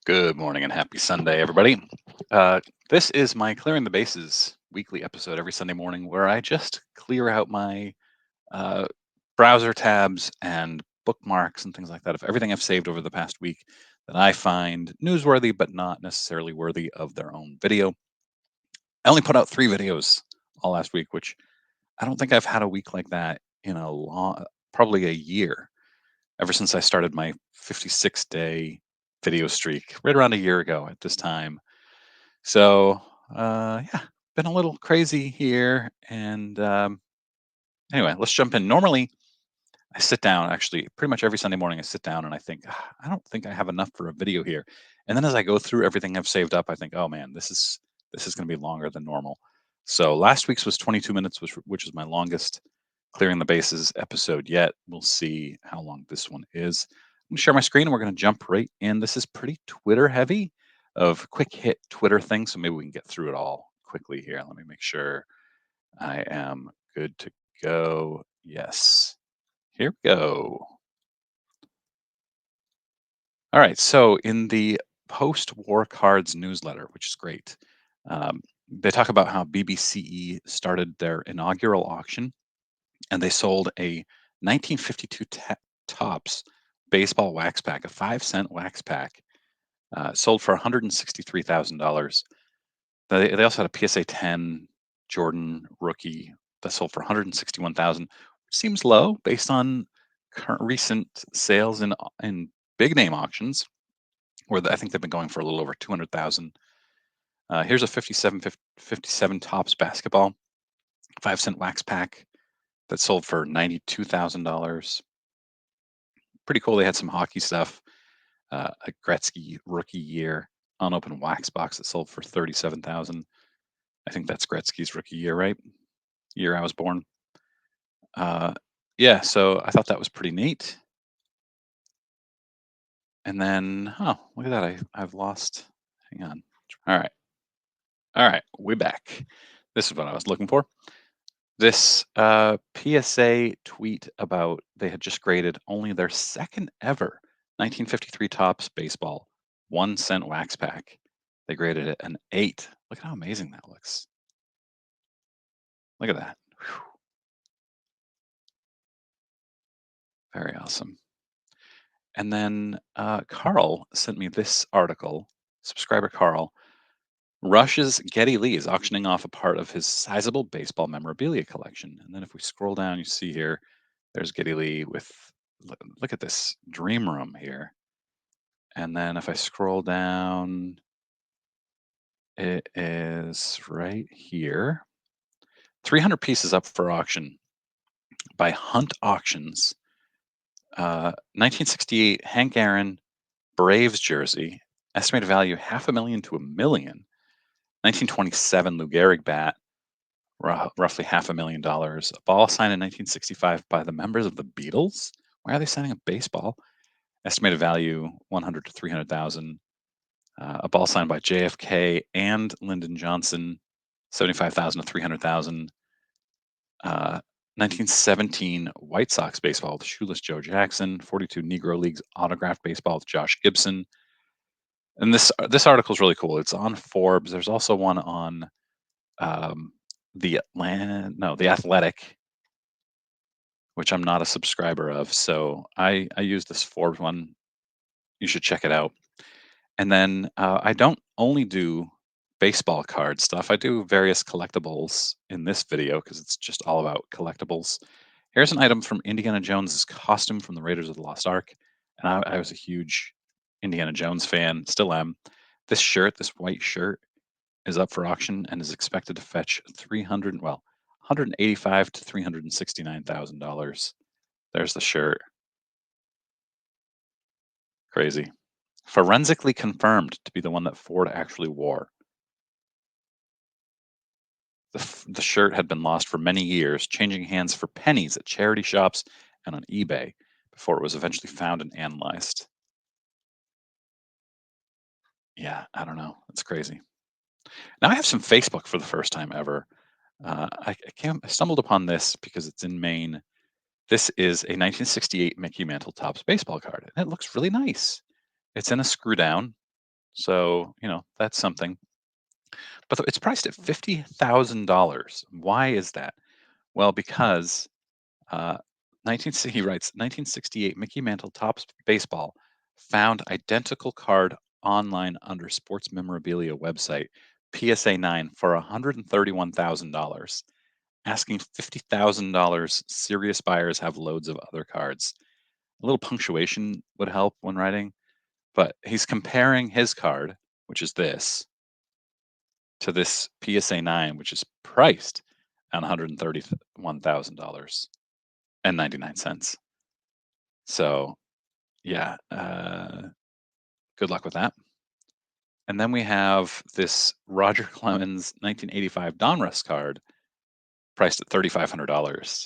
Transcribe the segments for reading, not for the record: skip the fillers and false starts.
Good morning and happy Sunday, everybody. Uh, this is my Clearing the Bases weekly episode every Sunday morning where I just clear out my uh, browser tabs and bookmarks and things like that of everything I've saved over the past week that I find newsworthy but not necessarily worthy of their own video. I only put out 3 videos all last week, which I don't think I've had a week like that in a long, probably a year, ever since I started my 56-day video streak right around a year ago at this time. So, yeah, been a little crazy here. And anyway, let's jump in. Normally, I sit down, actually, pretty much every Sunday morning, I sit down and I think, I don't think I have enough for a video here. And then as I go through everything I've saved up, I think, oh man, this is going to be longer than normal. So last week's was 22 minutes, which is my longest clearing the bases episode yet. We'll see how long this one is. I'm gonna share my screen and we're gonna jump right in. This is pretty Twitter heavy of quick hit Twitter things, so maybe we can get through it all quickly here. Let me make sure I am good to go. Yes, here we go. All right, so in the post-war cards newsletter, which is great, they talk about how BBCE started their inaugural auction and they sold a 1952 Topps baseball wax pack, a 5 cent wax pack, sold for $163,000. They also had a PSA 10 Jordan rookie that sold for 161,000, which seems low based on current recent sales in big name auctions, where I think they've been going for a little over 200,000. Here's a 57 Topps basketball 5 cent wax pack that sold for $92,000. Pretty cool. They had some hockey stuff, a Gretzky rookie year unopened wax box that sold for 37,000. I think that's Gretzky's rookie year, right? Year I was born. Uh, yeah, so I thought that was pretty neat. And then, oh, look at that! I've lost. Hang on. All right, we're back. This is what I was looking for. This PSA tweet about they had just graded only their second ever 1953 Topps baseball 1 cent wax pack. They graded it an 8. Look at how amazing that looks. Look at that. Whew, very awesome. And then Carl sent me this article. Subscriber Carl. Rush's Geddy Lee is auctioning off a part of his sizable baseball memorabilia collection. And then if we scroll down, you see here, there's Geddy Lee with, look at this dream room here. And then if I scroll down, it is right here. 300 pieces up for auction by Hunt Auctions. 1968 Hank Aaron Braves jersey, estimated value half a million to a million. 1927 Lou Gehrig bat, roughly $500,000. A ball signed in 1965 by the members of the Beatles. Why are they signing a baseball? Estimated value 100 to 300,000. A ball signed by JFK and Lyndon Johnson, 75,000 to 300,000. 1917 White Sox baseball with shoeless Joe Jackson. 42 Negro Leagues autographed baseball with Josh Gibson. And this article is really cool. It's on Forbes. There's also one on um, the Athletic, which I'm not a subscriber of. So I use this Forbes one. You should check it out. And then I don't only do baseball card stuff. I do various collectibles in this video because it's just all about collectibles. Here's an item from Indiana Jones's costume from the Raiders of the Lost Ark. And I was a huge Indiana Jones fan, still am. This shirt, this white shirt, is up for auction and is expected to fetch 185 to $369,000. There's the shirt. Crazy. Forensically confirmed to be the one that Ford actually wore. The shirt had been lost for many years, changing hands for pennies at charity shops and on eBay before it was eventually found and analyzed. Yeah, I don't know. That's crazy. Now I have some Facebook for the first time ever. I stumbled upon this because it's in Maine. This is a 1968 Mickey Mantle Topps baseball card, and it looks really nice. It's in a screw down. So, that's something. But it's priced at $50,000. Why is that? Well, because uh, he writes 1968 Mickey Mantle Topps baseball found identical card online under sports memorabilia website PSA 9 for $131,000. Asking $50,000, serious buyers have loads of other cards. A little punctuation would help when writing, but he's comparing his card, which is this, to this PSA 9, which is priced at $131,000 and 99 cents. So, yeah, good luck with that. And then we have this Roger Clemens 1985 Donruss card priced at $3,500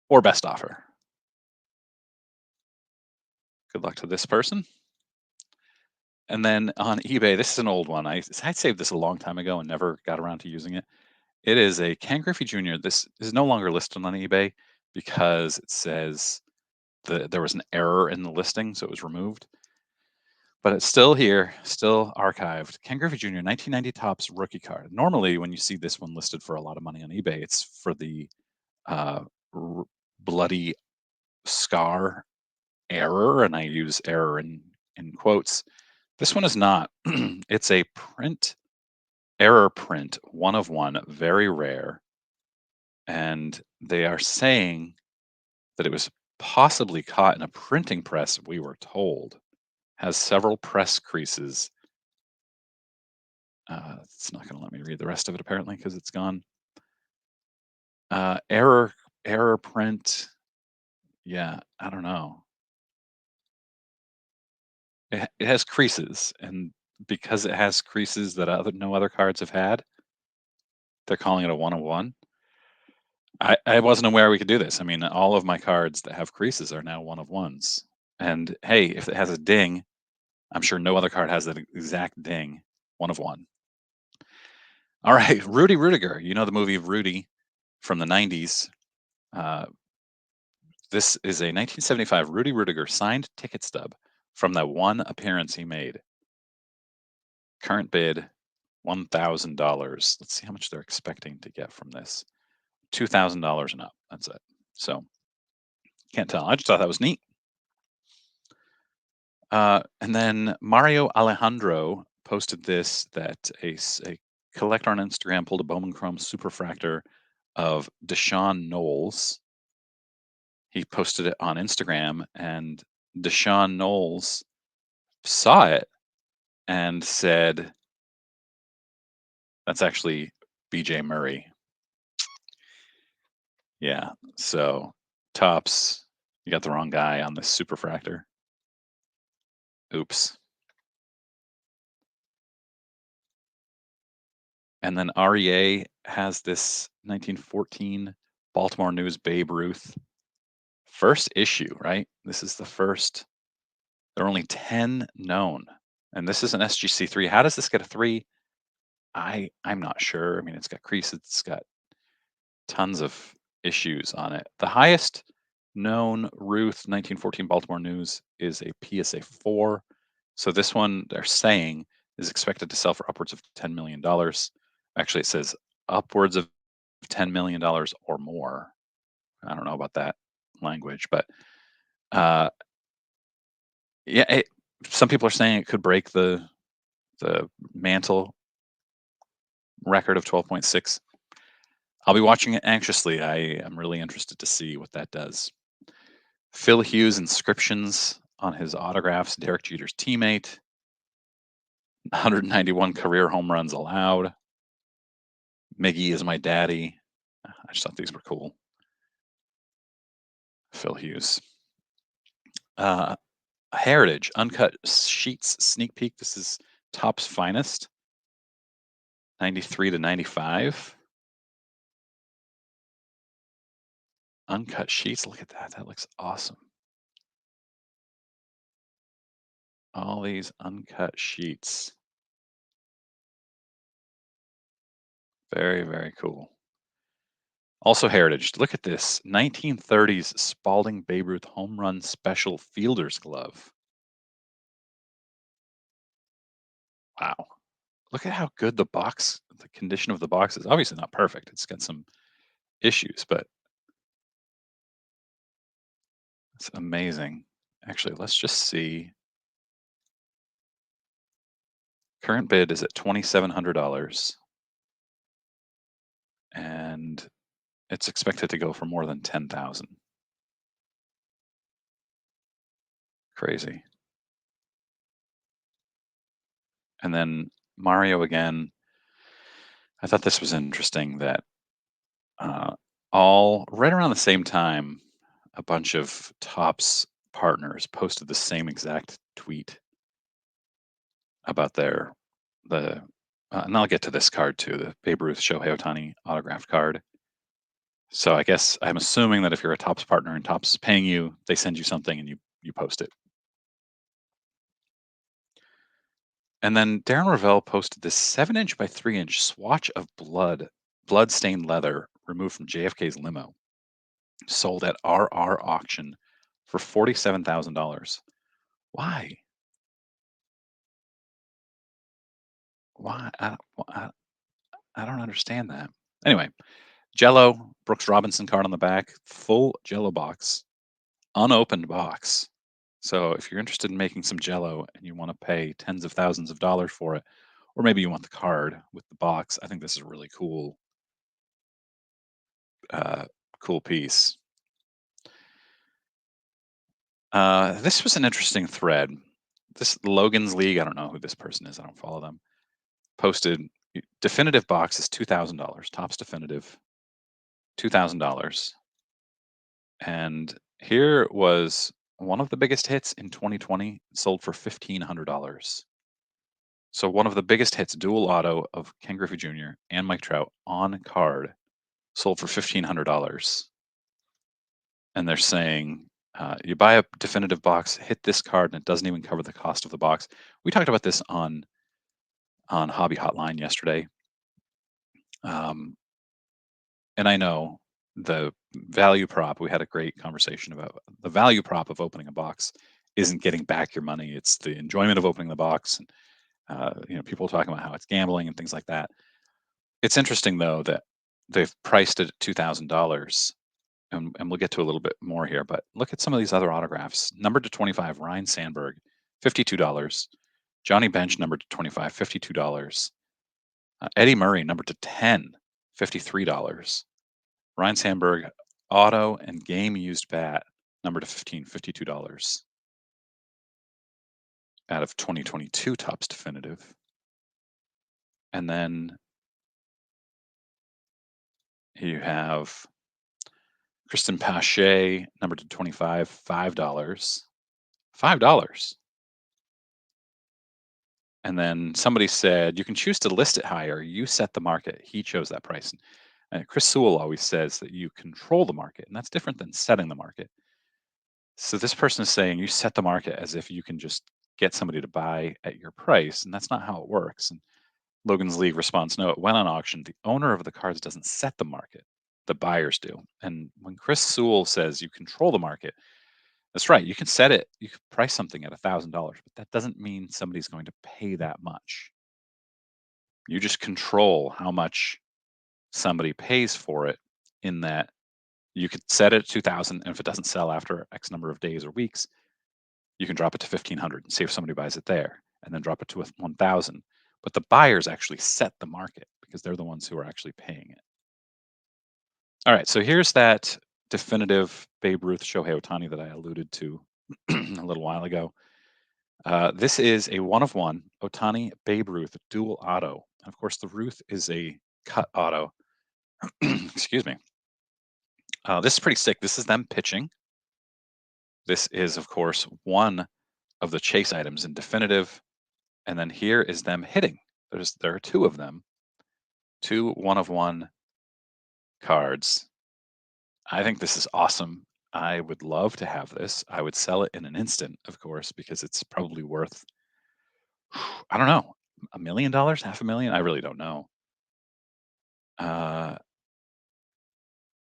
or best offer. Good luck to this person. And then on eBay, this is an old one. I saved this a long time ago and never got around to using it. It is a Ken Griffey Jr. This is no longer listed on eBay because it says there was an error in the listing, so it was removed. But it's still here, still archived. Ken Griffey Jr. 1990 Topps rookie card. Normally, when you see this one listed for a lot of money on eBay, it's for the uh, bloody scar error, and I use error in quotes. This one is not. It's a error print, one of one, very rare. And they are saying that it was possibly caught in a printing press, we were told. Has several press creases. It's not going to let me read the rest of it apparently because it's gone. Error print. Yeah, I don't know. It has creases, and because it has creases that no other cards have had, they're calling it a one of one. I wasn't aware we could do this. I mean, all of my cards that have creases are now one of ones. And hey, if it has a ding, I'm sure no other card has that exact ding. One of one. All right, Rudy Rudiger. You know the movie Rudy from the 90s. Uh, this is a 1975 Rudy Rudiger signed ticket stub from that one appearance he made. Current bid $1,000. Let's see how much they're expecting to get from this. $2,000 and up. That's it. So can't tell. I just thought that was neat. And then Mario Alejandro posted this that a collector on Instagram pulled a Bowman Chrome Superfractor of Deshaun Knowles. He posted it on Instagram, and Deshaun Knowles saw it and said, "That's actually BJ Murray." Yeah. So Tops, you got the wrong guy on this Superfractor. Oops. And then REA has this 1914 Baltimore News Babe Ruth first issue, right? This is the first. There are only 10 known. And this is an SGC3. How does this get a 3? I'm not sure. I mean, it's got creases, it's got tons of issues on it. The highest known Ruth 1914 Baltimore News is a PSA 4. So this one they're saying is expected to sell for upwards of $10 million. Actually, it says upwards of $10 million or more. I don't know about that language, but uh, yeah, some people are saying it could break the mantle record of 12.6. I'll be watching it anxiously. I am really interested to see what that does. Phil Hughes inscriptions on his autographs, Derek Jeter's teammate, 191 career home runs allowed. Miggy is my daddy. I just thought these were cool. Phil Hughes. Heritage Uncut Sheets sneak peek. This is Topps finest, 93 to 95. Uncut sheets. Look at that. That looks awesome. All these uncut sheets. Very, very cool. Also heritage. Look at this 1930s Spalding Babe Ruth home run special fielder's glove. Wow. Look at how good the condition of the box is. Obviously not perfect. It's got some issues, but it's amazing. Actually, let's just see. Current bid is at $2,700, and it's expected to go for more than 10,000. Crazy. And then Mario again. I thought this was interesting that uh, all right around the same time, a bunch of Topps partners posted the same exact tweet about the and I'll get to this card too, the Babe Ruth Shohei Ohtani autographed card. So I guess I'm assuming that if you're a Topps partner and Topps is paying you, they send you something and you post it. And then Darren Ravel posted this 7-inch by 3-inch swatch of blood stained leather removed from JFK's limo, sold at RR auction for $47,000. Why? Why? I don't understand that. Anyway, Jello, Brooks Robinson card on the back, full Jello box, unopened box. So if you're interested in making some Jello and you want to pay tens of thousands of dollars for it, or maybe you want the card with the box, I think this is a really uh, cool piece. This was an interesting thread. This Logan's League, I don't know who this person is. I don't follow them. Posted definitive box is $2,000. Tops definitive, $2,000. And here was one of the biggest hits in 2020, sold for $1,500. So one of the biggest hits, dual auto of Ken Griffey Jr. and Mike Trout on card, sold for $1,500. And they're saying you buy a definitive box, hit this card, and it doesn't even cover the cost of the box. We talked about this on Hobby Hotline yesterday, um, and I know the value prop. We had a great conversation about the value prop of opening a box isn't getting back your money; it's the enjoyment of opening the box. And people talking about how it's gambling and things like that. It's interesting though that they've priced it at $2,000, and we'll get to a little bit more here. But look at some of these other autographs. Numbered to 25, Ryan Sandberg, $52. Johnny Bench, numbered to 25, $52. Eddie Murray, numbered to 10, $53. Ryan Sandberg, auto and game used bat, numbered to 15, $52. Out of 2022 Topps definitive. And then you have Kristen Pache, numbered to 25, $5. $5. And then somebody said, you can choose to list it higher. You set the market. He chose that price. And Chris Sewell always says that you control the market, and that's different than setting the market. So this person is saying you set the market as if you can just get somebody to buy at your price, and that's not how it works. And Logan's League response, no, it went on auction. The owner of the cards doesn't set the market. The buyers do. And when Chris Sewell says you control the market, that's right. You can set it, you can price something at $1,000, but that doesn't mean somebody's going to pay that much. You just control how much somebody pays for it, in that you could set it at 2,000, and if it doesn't sell after X number of days or weeks, you can drop it to 1,500 and see if somebody buys it there, and then drop it to 1,000. But the buyers actually set the market because they're the ones who are actually paying it. All right, so here's that definitive Babe Ruth Shohei Ohtani that I alluded to a little while ago. This is a one of one Ohtani Babe Ruth dual auto. And of course, the Ruth is a cut auto. Excuse me. This is pretty sick. This is them pitching. This is, of course, one of the chase items in definitive. And then here is them hitting. There are two of them, two one of one cards. I think this is awesome. I would love to have this. I would sell it in an instant, of course, because it's probably worth, I don't know, $1 million, half a million. I really don't know. Uh,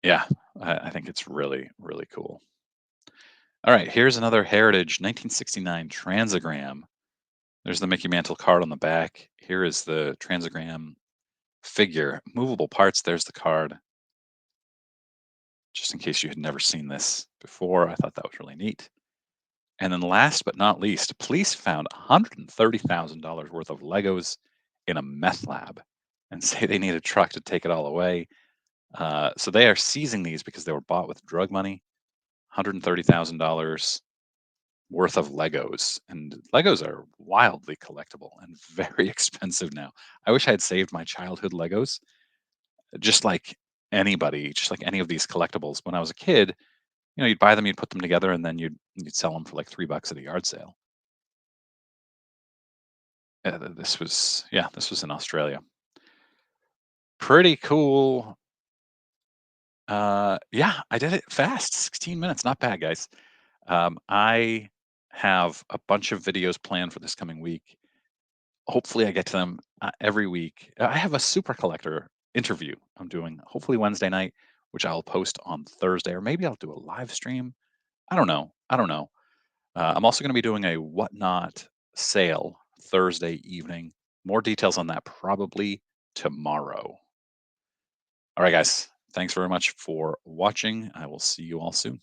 yeah, I think it's really, really cool. All right, here's another Heritage 1969 Transagram There's the Mickey Mantle card on the back. Here is the Transagram figure. Movable parts. There's the card. Just in case you had never seen this before, I thought that was really neat. And then last but not least, police found $130,000 worth of Legos in a meth lab and say they need a truck to take it all away. So they are seizing these because they were bought with drug money, $130,000 worth of Legos. And Legos are wildly collectible and very expensive now. I wish I had saved my childhood Legos, just like anybody, just like any of these collectibles. When I was a kid, you'd buy them, you'd put them together, and then you'd sell them for like $3 at a yard sale. This was in Australia. Pretty cool. Yeah, I did it fast, 16 minutes, not bad, guys. I have a bunch of videos planned for this coming week. Hopefully, I get to them every week. I have a super collector interview I'm doing hopefully Wednesday night, which I'll post on Thursday, or maybe I'll do a live stream. I don't know. I don't know. I'm also going to be doing a whatnot sale Thursday evening. More details on that probably tomorrow. All right, guys. Thanks very much for watching. I will see you all soon.